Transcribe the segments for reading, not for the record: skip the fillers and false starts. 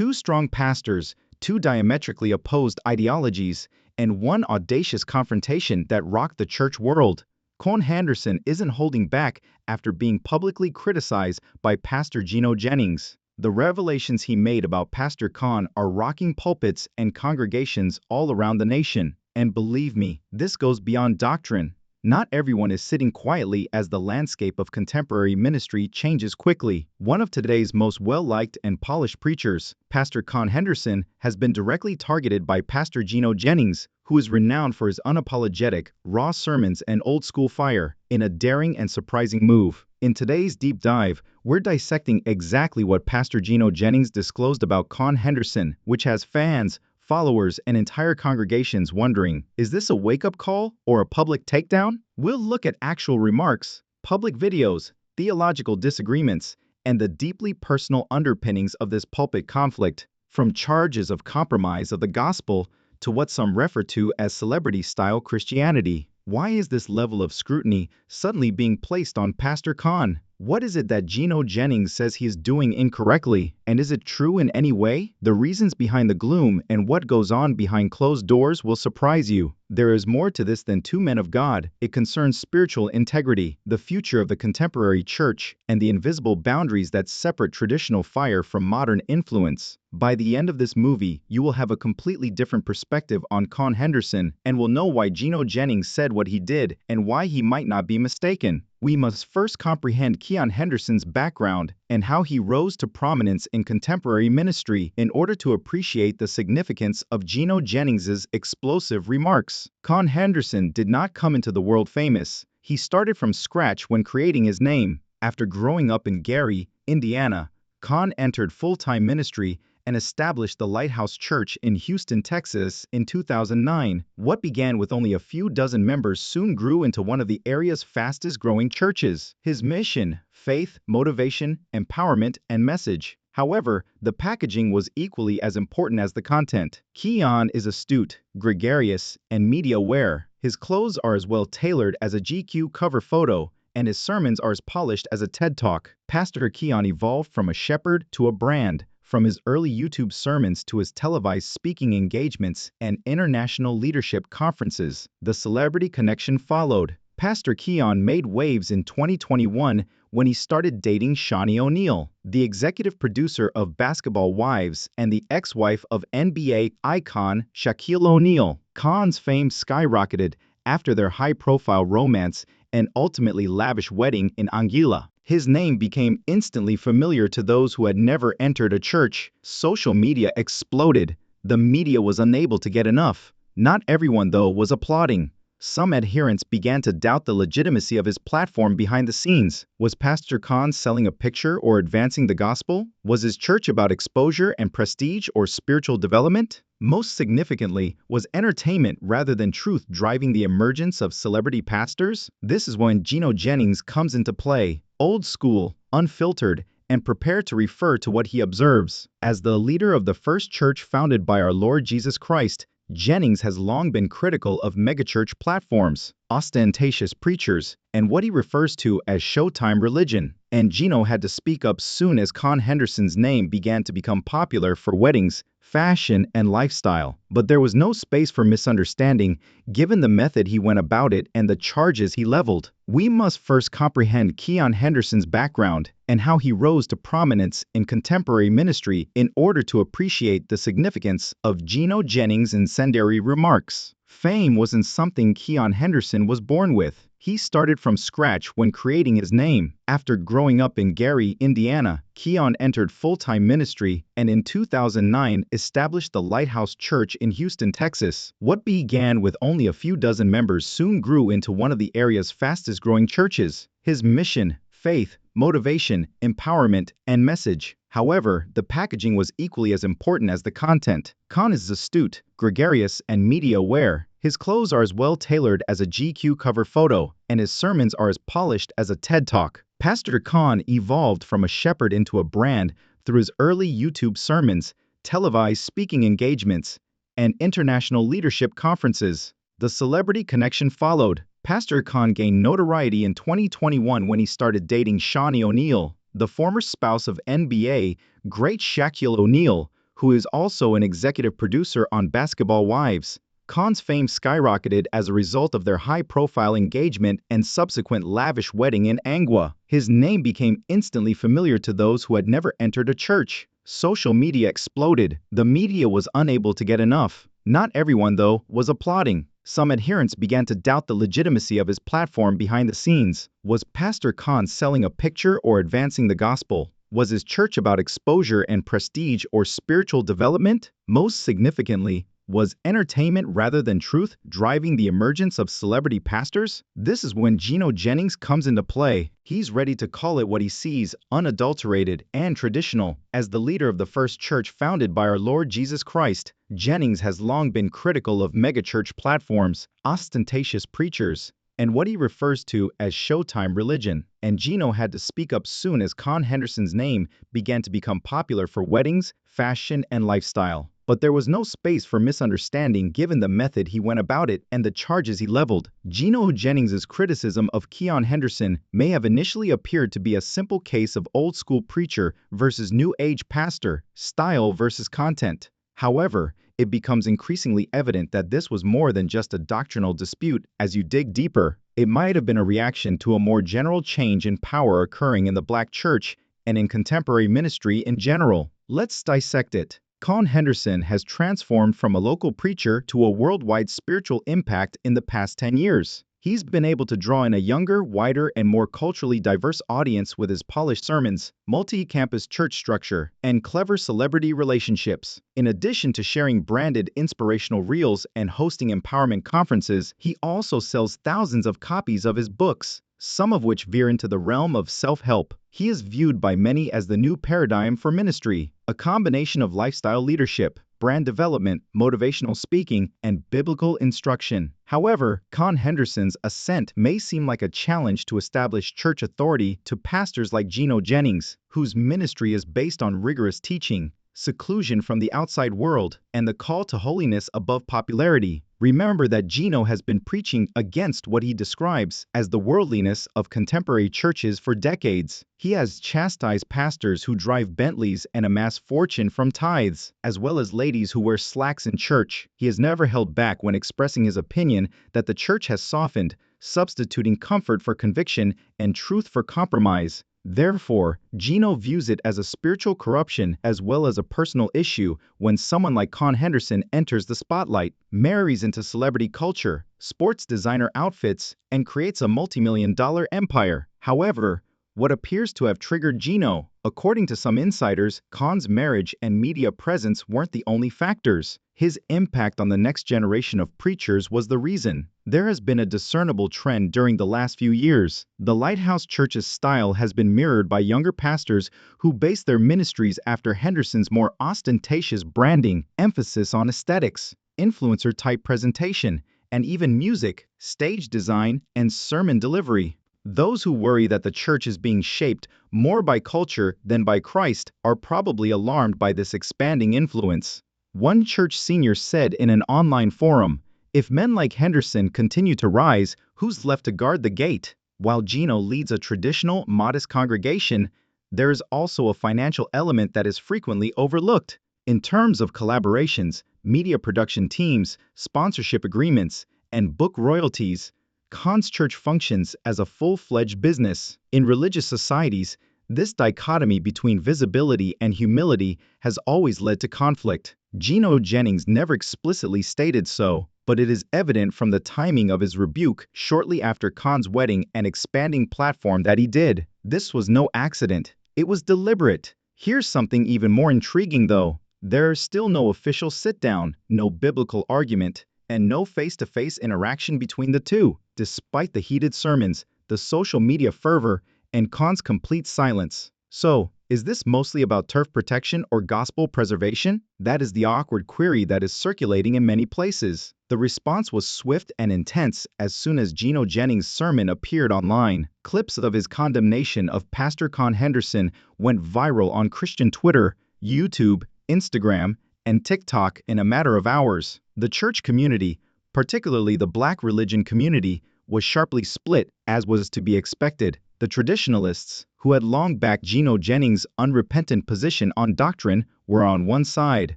Two strong pastors, two diametrically opposed ideologies, and one audacious confrontation that rocked the church world. Con Henderson isn't holding back after being publicly criticized by Pastor Gino Jennings. The revelations he made about Pastor Con are rocking pulpits and congregations all around the nation. And believe me, this goes beyond doctrine. Not everyone is sitting quietly as the landscape of contemporary ministry changes quickly. One of today's most well-liked and polished preachers, Pastor Con Henderson, has been directly targeted by Pastor Gino Jennings, who is renowned for his unapologetic, raw sermons and old-school fire, in a daring and surprising move. In today's deep dive, we're dissecting exactly what Pastor Gino Jennings disclosed about Con Henderson, which has fans, followers, and entire congregations wondering, is this a wake-up call or a public takedown? We'll look at actual remarks, public videos, theological disagreements, and the deeply personal underpinnings of this pulpit conflict, from charges of compromise of the gospel to what some refer to as celebrity-style Christianity. Why is this level of scrutiny suddenly being placed on Pastor Con? What is it that Gino Jennings says he is doing incorrectly? And is it true in any way? The reasons behind the gloom and what goes on behind closed doors will surprise you. There is more to this than two men of God. It concerns spiritual integrity, the future of the contemporary church, and the invisible boundaries that separate traditional fire from modern influence. By the end of this movie, you will have a completely different perspective on Con Henderson and will know why Gino Jennings said what he did and why he might not be mistaken. We must first comprehend Con Henderson's background and how he rose to prominence in contemporary ministry in order to appreciate the significance of Gino Jennings's explosive remarks. Con Henderson did not come into the world famous. He started from scratch when creating his name. After growing up in Gary, Indiana, Con entered full-time ministry and established the Lighthouse Church in Houston, Texas in 2009. What began with only a few dozen members soon grew into one of the area's fastest-growing churches. His mission, faith, motivation, empowerment, and message. However, the packaging was equally as important as the content. Con is astute, gregarious, and media-aware. His clothes are as well tailored as a GQ cover photo, and his sermons are as polished as a TED Talk. Pastor Con evolved from a shepherd to a brand. From his early YouTube sermons to his televised speaking engagements and international leadership conferences, the celebrity connection followed. Pastor Con made waves in 2021 when he started dating Shawnee O'Neal, the executive producer of Basketball Wives and the ex-wife of NBA icon Shaquille O'Neal. Con's fame skyrocketed after their high-profile romance and ultimately lavish wedding in Anguilla. His name became instantly familiar to those who had never entered a church. Social media exploded. The media was unable to get enough. Not everyone, though, was applauding. Some adherents began to doubt the legitimacy of his platform behind the scenes. Was Pastor Con selling a picture or advancing the gospel? Was his church about exposure and prestige or spiritual development? Most significantly, was entertainment rather than truth driving the emergence of celebrity pastors? This is when Gino Jennings comes into play. Old school, unfiltered, and prepared to refer to what he observes. As the leader of the first church founded by our Lord Jesus Christ, Jennings has long been critical of megachurch platforms, ostentatious preachers, and what he refers to as Showtime religion. And Gino had to speak up soon as Con Henderson's name began to become popular for weddings, fashion, and lifestyle. But there was no space for misunderstanding given the method he went about it and the charges he leveled. We must first comprehend Con Henderson's background and how he rose to prominence in contemporary ministry in order to appreciate the significance of Gino Jennings' incendiary remarks. Fame wasn't something Con Henderson was born with. He started from scratch when creating his name. After growing up in Gary, Indiana, Con entered full-time ministry and in 2009 established the Lighthouse Church in Houston, Texas. What began with only a few dozen members soon grew into one of the area's fastest-growing churches. His mission, faith, motivation, empowerment, and message. However, the packaging was equally as important as the content. Con is astute, gregarious, and media-aware. His clothes are as well tailored as a GQ cover photo, and his sermons are as polished as a TED Talk. Pastor Con evolved from a shepherd into a brand through his early YouTube sermons, televised speaking engagements, and international leadership conferences. The celebrity connection followed. Pastor Con gained notoriety in 2021 when he started dating Shawnee O'Neal, the former spouse of NBA great Shaquille O'Neal, who is also an executive producer on Basketball Wives. Khan's fame skyrocketed as a result of their high-profile engagement and subsequent lavish wedding in Angwa. His name became instantly familiar to those who had never entered a church. Social media exploded. The media was unable to get enough. Not everyone, though, was applauding. Some adherents began to doubt the legitimacy of his platform behind the scenes. Was Pastor Khan selling a picture or advancing the gospel? Was his church about exposure and prestige or spiritual development? Most significantly, was entertainment rather than truth driving the emergence of celebrity pastors? This is when Gino Jennings comes into play. He's ready to call it what he sees, unadulterated and traditional. As the leader of the first church founded by our Lord Jesus Christ, Jennings has long been critical of megachurch platforms, ostentatious preachers, and what he refers to as Showtime religion. And Gino had to speak up soon as Con Henderson's name began to become popular for weddings, fashion, and lifestyle. But there was no space for misunderstanding given the method he went about it and the charges he leveled. Gino Jennings' criticism of Keon Henderson may have initially appeared to be a simple case of old-school preacher versus new-age pastor, style versus content. However, it becomes increasingly evident that this was more than just a doctrinal dispute. As you dig deeper, it might have been a reaction to a more general change in power occurring in the Black church and in contemporary ministry in general. Let's dissect it. Con Henderson has transformed from a local preacher to a worldwide spiritual impact in the past 10 years. He's been able to draw in a younger, wider, and more culturally diverse audience with his polished sermons, multi-campus church structure, and clever celebrity relationships. In addition to sharing branded inspirational reels and hosting empowerment conferences, he also sells thousands of copies of his books, some of which veer into the realm of self-help. He is viewed by many as the new paradigm for ministry, a combination of lifestyle leadership, brand development, motivational speaking, and biblical instruction. However, Con Henderson's ascent may seem like a challenge to establish church authority to pastors like Gino Jennings, whose ministry is based on rigorous teaching, seclusion from the outside world, and the call to holiness above popularity. Remember that Gino has been preaching against what he describes as the worldliness of contemporary churches for decades. He has chastised pastors who drive Bentleys and amass fortune from tithes, as well as ladies who wear slacks in church. He has never held back when expressing his opinion that the church has softened, substituting comfort for conviction and truth for compromise. Therefore, Gino views it as a spiritual corruption as well as a personal issue when someone like Con Henderson enters the spotlight, marries into celebrity culture, sports designer outfits, and creates a multi-million-dollar empire. However, what appears to have triggered Gino? According to some insiders, Con's marriage and media presence weren't the only factors. His impact on the next generation of preachers was the reason. There has been a discernible trend during the last few years. The Lighthouse Church's style has been mirrored by younger pastors who base their ministries after Henderson's more ostentatious branding, emphasis on aesthetics, influencer-type presentation, and even music, stage design, and sermon delivery. Those who worry that the church is being shaped more by culture than by Christ are probably alarmed by this expanding influence. One church senior said in an online forum, "If men like Henderson continue to rise, who's left to guard the gate?" While Gino leads a traditional, modest congregation, there is also a financial element that is frequently overlooked. In terms of collaborations, media production teams, sponsorship agreements, and book royalties, Con's church functions as a full-fledged business. In religious societies, this dichotomy between visibility and humility has always led to conflict. Gino Jennings never explicitly stated so, but it is evident from the timing of his rebuke shortly after Con's wedding and expanding platform that he did. This was no accident. It was deliberate. Here's something even more intriguing though. There is still no official sit-down, no biblical argument, and no face-to-face interaction between the two. Despite the heated sermons, the social media fervor, and Con's complete silence. So, is this mostly about turf protection or gospel preservation? That is the awkward query that is circulating in many places. The response was swift and intense as soon as Gino Jennings' sermon appeared online. Clips of his condemnation of Pastor Con Henderson went viral on Christian Twitter, YouTube, Instagram, and TikTok in a matter of hours. The church community, particularly the Black religion community, was sharply split, as was to be expected. The traditionalists, who had long backed Gino Jennings' unrepentant position on doctrine, were on one side.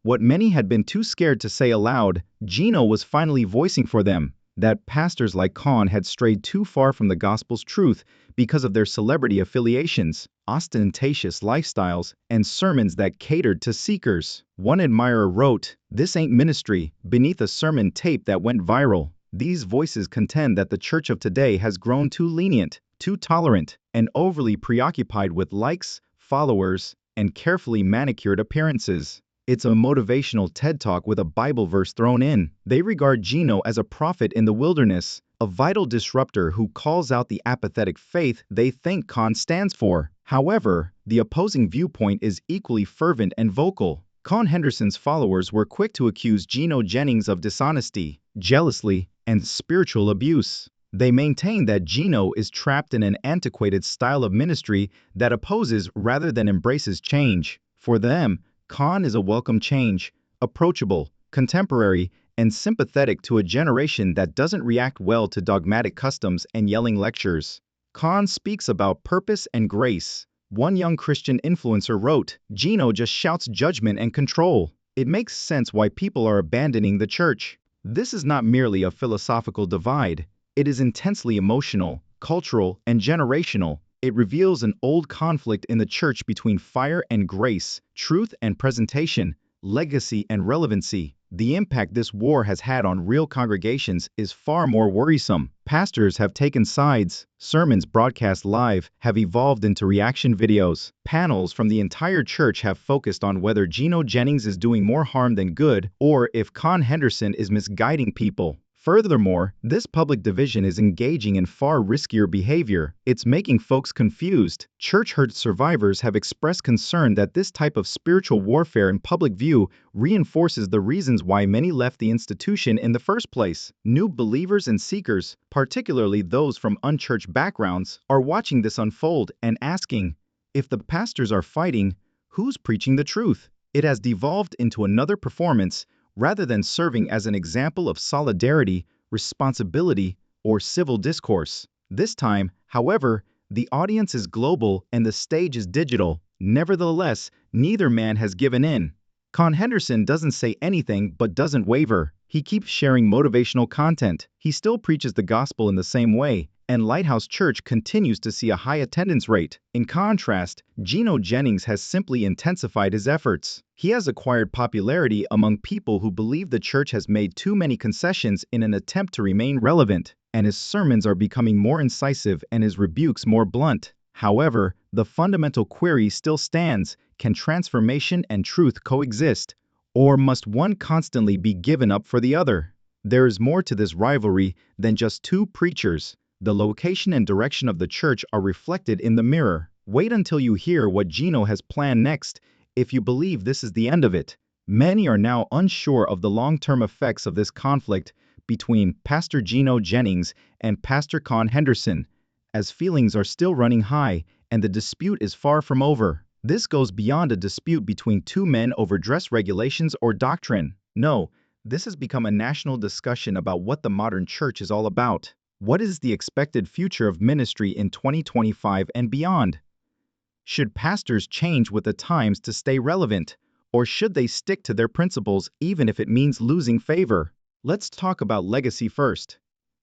What many had been too scared to say aloud, Gino was finally voicing for them, that pastors like Khan had strayed too far from the gospel's truth because of their celebrity affiliations, ostentatious lifestyles, and sermons that catered to seekers. One admirer wrote, "This ain't ministry," beneath a sermon tape that went viral. These voices contend that the church of today has grown too lenient, too tolerant, and overly preoccupied with likes, followers, and carefully manicured appearances. It's a motivational TED Talk with a Bible verse thrown in. They regard Gino as a prophet in the wilderness, a vital disruptor who calls out the apathetic faith they think Khan stands for. However, the opposing viewpoint is equally fervent and vocal. Con Henderson's followers were quick to accuse Gino Jennings of dishonesty, jealousy, and spiritual abuse. They maintain that Gino is trapped in an antiquated style of ministry that opposes rather than embraces change. For them, Khan is a welcome change, approachable, contemporary, and sympathetic to a generation that doesn't react well to dogmatic customs and yelling lectures. Khan speaks about purpose and grace. One young Christian influencer wrote, "Gino just shouts judgment and control. It makes sense why people are abandoning the church." This is not merely a philosophical divide. It is intensely emotional, cultural, and generational. It reveals an old conflict in the church between fire and grace, truth and presentation, legacy and relevancy. The impact this war has had on real congregations is far more worrisome. Pastors have taken sides. Sermons broadcast live have evolved into reaction videos. Panels from the entire church have focused on whether Gino Jennings is doing more harm than good or if Con Henderson is misguiding people. Furthermore, this public division is engaging in far riskier behavior. It's making folks confused. Church hurt survivors have expressed concern that this type of spiritual warfare in public view reinforces the reasons why many left the institution in the first place. New believers and seekers, particularly those from unchurched backgrounds, are watching this unfold and asking, if the pastors are fighting, who's preaching the truth? It has devolved into another performance rather than serving as an example of solidarity, responsibility, or civil discourse. This time, however, the audience is global and the stage is digital. Nevertheless, neither man has given in. Con Henderson doesn't say anything but doesn't waver. He keeps sharing motivational content. He still preaches the gospel in the same way, and Lighthouse Church continues to see a high attendance rate. In contrast, Gino Jennings has simply intensified his efforts. He has acquired popularity among people who believe the church has made too many concessions in an attempt to remain relevant, and his sermons are becoming more incisive and his rebukes more blunt. However, the fundamental query still stands: can transformation and truth coexist, or must one constantly be given up for the other? There is more to this rivalry than just two preachers. The location and direction of the church are reflected in the mirror. Wait until you hear what Gino has planned next, if you believe this is the end of it. Many are now unsure of the long-term effects of this conflict between Pastor Gino Jennings and Pastor Con Henderson, as feelings are still running high and the dispute is far from over. This goes beyond a dispute between two men over dress regulations or doctrine. No, this has become a national discussion about what the modern church is all about. What is the expected future of ministry in 2025 and beyond? Should pastors change with the times to stay relevant, or should they stick to their principles even if it means losing favor? Let's talk about legacy first.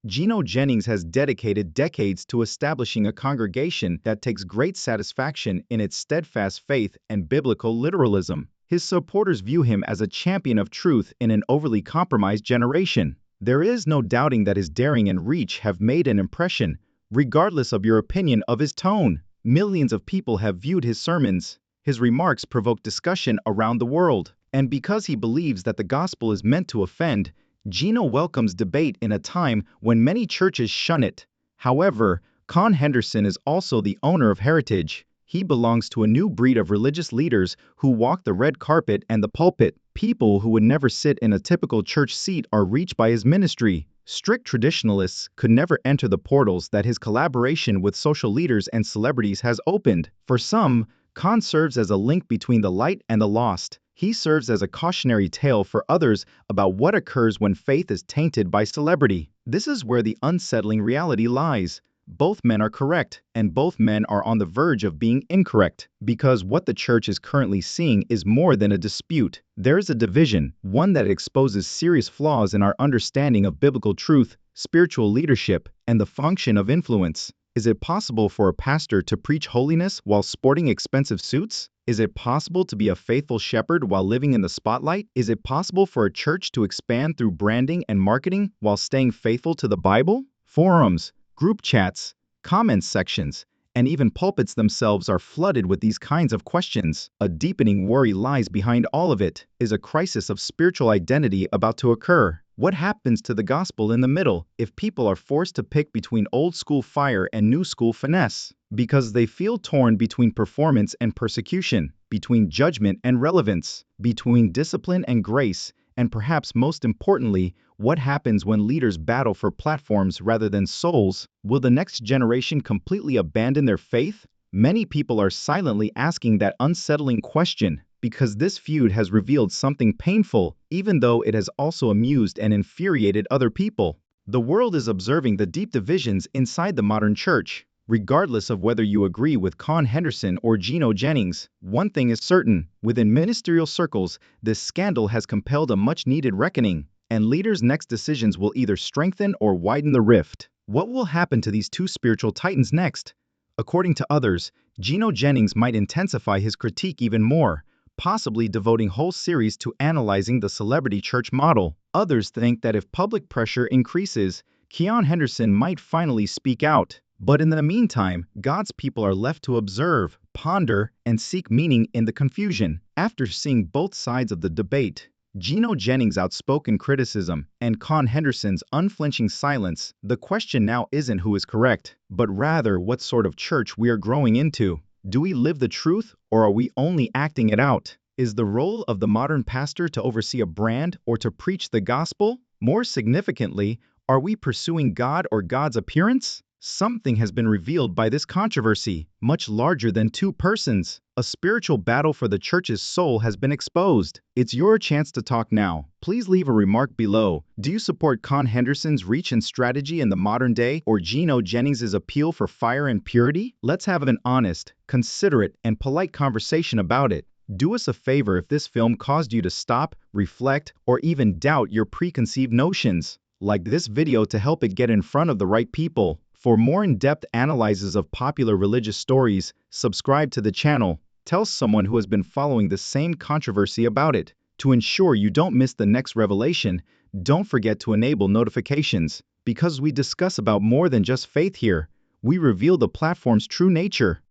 Gino Jennings has dedicated decades to establishing a congregation that takes great satisfaction in its steadfast faith and biblical literalism. His supporters view him as a champion of truth in an overly compromised generation. There is no doubting that his daring and reach have made an impression, regardless of your opinion of his tone. Millions of people have viewed his sermons. His remarks provoke discussion around the world. And because he believes that the gospel is meant to offend, Gino welcomes debate in a time when many churches shun it. However, Con Henderson is also the owner of heritage. He belongs to a new breed of religious leaders who walk the red carpet and the pulpit. People who would never sit in a typical church seat are reached by his ministry. Strict traditionalists could never enter the portals that his collaboration with social leaders and celebrities has opened. For some, Con serves as a link between the light and the lost. He serves as a cautionary tale for others about what occurs when faith is tainted by celebrity. This is where the unsettling reality lies. Both men are correct, and both men are on the verge of being incorrect, because what the church is currently seeing is more than a dispute. There is a division, one that exposes serious flaws in our understanding of biblical truth, spiritual leadership, and the function of influence. Is it possible for a pastor to preach holiness while sporting expensive suits? Is it possible to be a faithful shepherd while living in the spotlight? Is it possible for a church to expand through branding and marketing while staying faithful to the Bible? Forums, group chats, comment sections, and even pulpits themselves are flooded with these kinds of questions. A deepening worry lies behind all of it. Is a crisis of spiritual identity about to occur? What happens to the gospel in the middle if people are forced to pick between old school fire and new school finesse? Because they feel torn between performance and persecution, between judgment and relevance, between discipline and grace, and perhaps most importantly, what happens when leaders battle for platforms rather than souls? Will the next generation completely abandon their faith? Many people are silently asking that unsettling question, because this feud has revealed something painful, even though it has also amused and infuriated other people. The world is observing the deep divisions inside the modern church. Regardless of whether you agree with Con Henderson or Gino Jennings, one thing is certain: within ministerial circles, this scandal has compelled a much-needed reckoning, and leaders' next decisions will either strengthen or widen the rift. What will happen to these two spiritual titans next? According to others, Gino Jennings might intensify his critique even more, possibly devoting whole series to analyzing the celebrity church model. Others think that if public pressure increases, Con Henderson might finally speak out. But in the meantime, God's people are left to observe, ponder, and seek meaning in the confusion. After seeing both sides of the debate, Gino Jennings' outspoken criticism and Con Henderson's unflinching silence, the question now isn't who is correct, but rather what sort of church we are growing into. Do we live the truth, or are we only acting it out? Is the role of the modern pastor to oversee a brand or to preach the gospel? More significantly, are we pursuing God or God's appearance? Something has been revealed by this controversy, much larger than two persons. A spiritual battle for the church's soul has been exposed. It's your chance to talk now. Please leave a remark below. Do you support Con Henderson's reach and strategy in the modern day, or Gino Jennings' appeal for fire and purity? Let's have an honest, considerate, and polite conversation about it. Do us a favor if this film caused you to stop, reflect, or even doubt your preconceived notions. Like this video to help it get in front of the right people. For more in-depth analyses of popular religious stories, subscribe to the channel. Tell someone who has been following the same controversy about it. To ensure you don't miss the next revelation, don't forget to enable notifications, because we discuss about more than just faith here. We reveal the platform's true nature.